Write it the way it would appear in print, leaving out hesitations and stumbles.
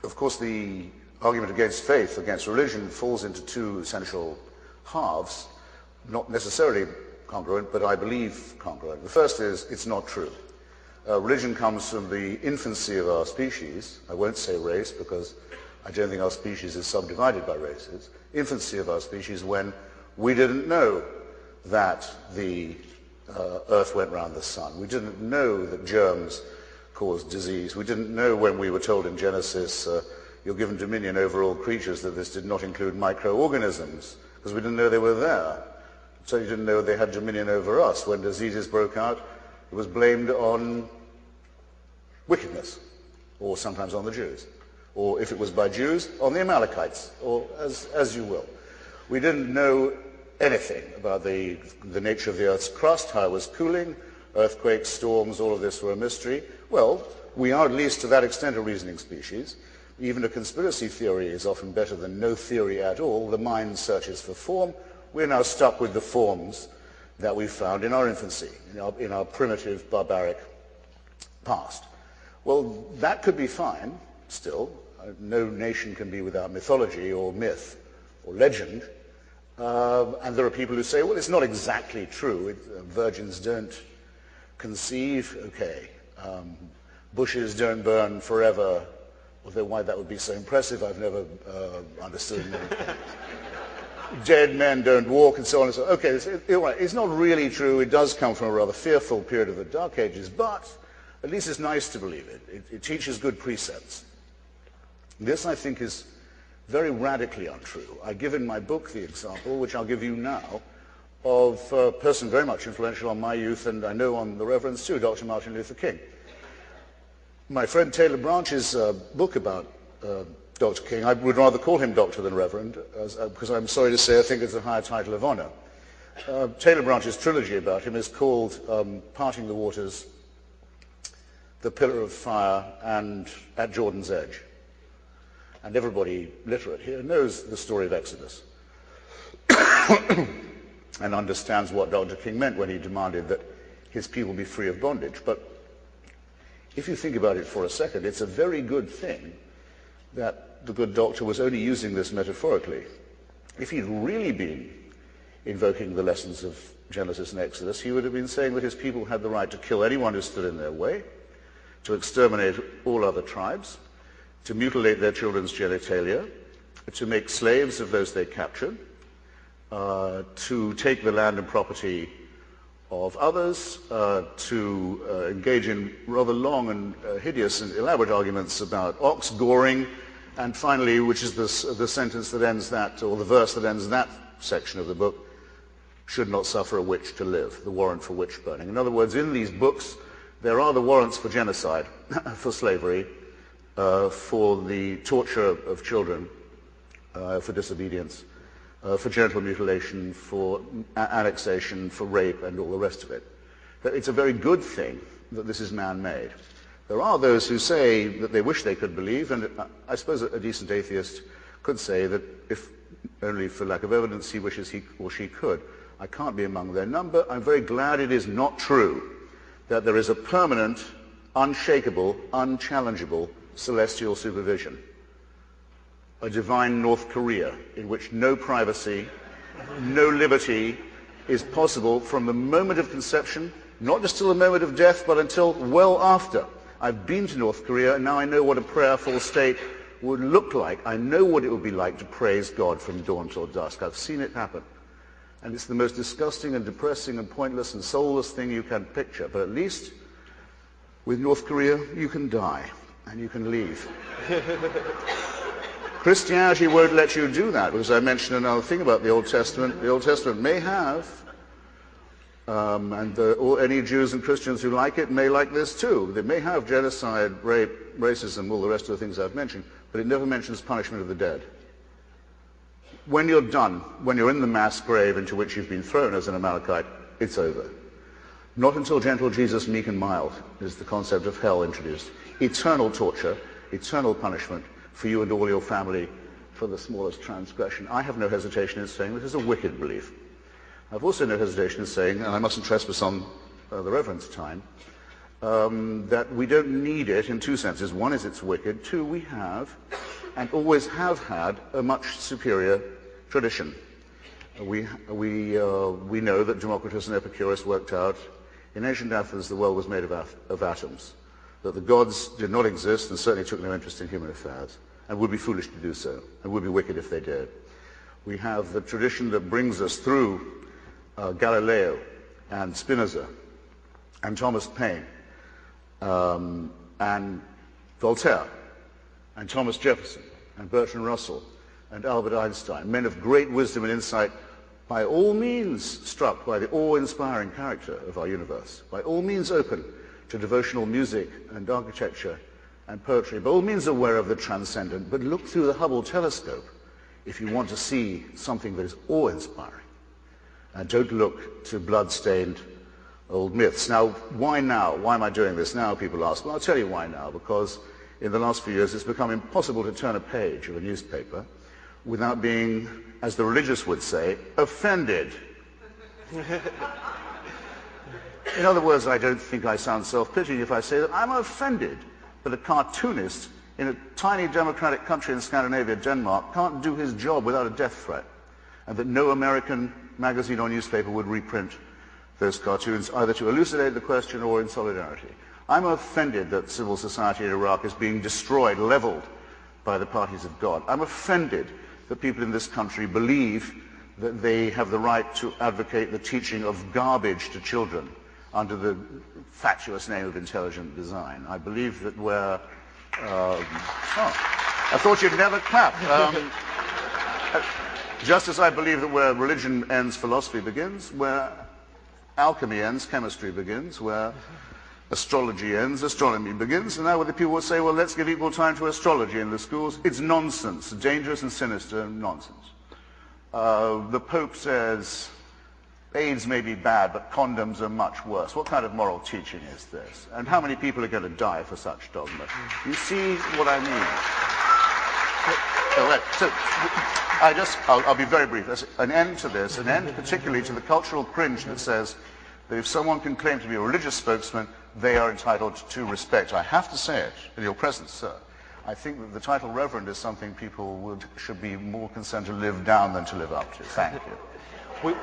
of course, the argument against faith, against religion, falls into two essential halves, not necessarily congruent, but I believe congruent. The first is, it's not true. Religion comes from the infancy of our species. I won't say race, because I don't think our species is subdivided by races. Infancy of our species, when we didn't know that the Earth went round the sun. We didn't know that germs caused disease. We didn't know when we were told in Genesis, you're given dominion over all creatures, that this did not include microorganisms, because we didn't know they were there. So you didn't know they had dominion over us. When diseases broke out, it was blamed on wickedness, or sometimes on the Jews. Or if it was by Jews, on the Amalekites, or as you will. We didn't know anything about the nature of the Earth's crust, how it was cooling, earthquakes, storms, all of this were a mystery. Well, we are at least to that extent a reasoning species. Even a conspiracy theory is often better than no theory at all. The mind searches for form. We're now stuck with the forms that we found in our infancy, in our primitive, barbaric past. Well, that could be fine still. No nation can be without mythology or myth or legend. And there are people who say, well, it's not exactly true. Virgins don't conceive. Okay. Bushes don't burn forever. Although why that would be so impressive, I've never understood. Dead men don't walk, and so on and so on. Okay, it's not really true. It does come from a rather fearful period of the Dark Ages, but at least it's nice to believe it. It teaches good precepts. This, I think, is very radically untrue. I give in my book the example, which I'll give you now, of a person very much influential on my youth, and I know on the Reverend's too, Dr. Martin Luther King. My friend Taylor Branch's book about Dr. King, I would rather call him Doctor than Reverend, because I'm sorry to say I think it's a higher title of honor. Taylor Branch's trilogy about him is called Parting the Waters, The Pillar of Fire, and At Jordan's Edge. And everybody literate here knows the story of Exodus and understands what Dr. King meant when he demanded that his people be free of bondage. But if you think about it for a second, it's a very good thing that the good doctor was only using this metaphorically. If he'd really been invoking the lessons of Genesis and Exodus, he would have been saying that his people had the right to kill anyone who stood in their way, to exterminate all other tribes, to mutilate their children's genitalia, to make slaves of those they captured, to take the land and property of others, to engage in rather long and hideous and elaborate arguments about ox goring, and finally, which is the sentence that ends that, or the verse that ends that section of the book, should not suffer a witch to live, the warrant for witch burning. In other words, in these books, there are the warrants for genocide, for slavery, for the torture of children, for disobedience, for genital mutilation, for annexation, for rape, and all the rest of it. It's a very good thing that this is man-made. There are those who say that they wish they could believe, and I suppose a decent atheist could say that if only for lack of evidence he wishes he or she could. I can't be among their number. I'm very glad it is not true that there is a permanent, unshakable, unchallengeable celestial supervision. A divine North Korea in which no privacy, no liberty is possible from the moment of conception, not just till the moment of death, but until well after. I've been to North Korea, and now I know what a prayerful state would look like. I know what it would be like to praise God from dawn till dusk. I've seen it happen. And it's the most disgusting and depressing and pointless and soulless thing you can picture. But at least with North Korea, you can die and you can leave. Christianity won't let you do that, because I mentioned another thing about the Old Testament. The Old Testament may have, any Jews and Christians who like it may like this too. They may have genocide, rape, racism, all the rest of the things I've mentioned, but it never mentions punishment of the dead. When you're done, when you're in the mass grave into which you've been thrown as an Amalekite, it's over. Not until gentle Jesus, meek and mild, is the concept of hell introduced. Eternal torture, eternal punishment for you and all your family for the smallest transgression. I have no hesitation in saying this is a wicked belief. I've also no hesitation in saying, and I mustn't trespass on the Reverend's time, that we don't need it in two senses. One is it's wicked. Two, we have and always have had a much superior tradition. We know that Democritus and Epicurus worked out in ancient Athens the world was made of atoms, that the gods did not exist and certainly took no interest in human affairs, and would be foolish to do so, and would be wicked if they did. We have the tradition that brings us through Galileo and Spinoza and Thomas Paine and Voltaire and Thomas Jefferson and Bertrand Russell and Albert Einstein, men of great wisdom and insight, by all means struck by the awe-inspiring character of our universe, by all means open to devotional music and architecture and poetry, by all means aware of the transcendent, but look through the Hubble telescope if you want to see something that is awe-inspiring. And don't look to blood-stained old myths. Now, why now? Why am I doing this now, people ask? Well, I'll tell you why now, because in the last few years it's become impossible to turn a page of a newspaper without being, as the religious would say, offended. In other words, I don't think I sound self-pitying if I say that I'm offended that a cartoonist in a tiny democratic country in Scandinavia, Denmark, can't do his job without a death threat, and that no American magazine or newspaper would reprint those cartoons, either to elucidate the question or in solidarity. I'm offended that civil society in Iraq is being destroyed, leveled by the parties of God. I'm offended that people in this country believe that they have the right to advocate the teaching of garbage to children under the fatuous name of intelligent design. I believe that we're... I thought you'd never clap. Just as I believe that where religion ends, philosophy begins, where alchemy ends, chemistry begins, where astrology ends, astronomy begins, and now the people will say, well, let's give equal time to astrology in the schools. It's nonsense, dangerous and sinister nonsense. The Pope says AIDS may be bad, but condoms are much worse. What kind of moral teaching is this? And how many people are going to die for such dogma? You see what I mean? So I'll be very brief. There's an end to this, an end particularly to the cultural cringe that says that if someone can claim to be a religious spokesman, they are entitled to respect. I have to say it in your presence, sir. I think that the title Reverend is something people should be more concerned to live down than to live up to. Thank you.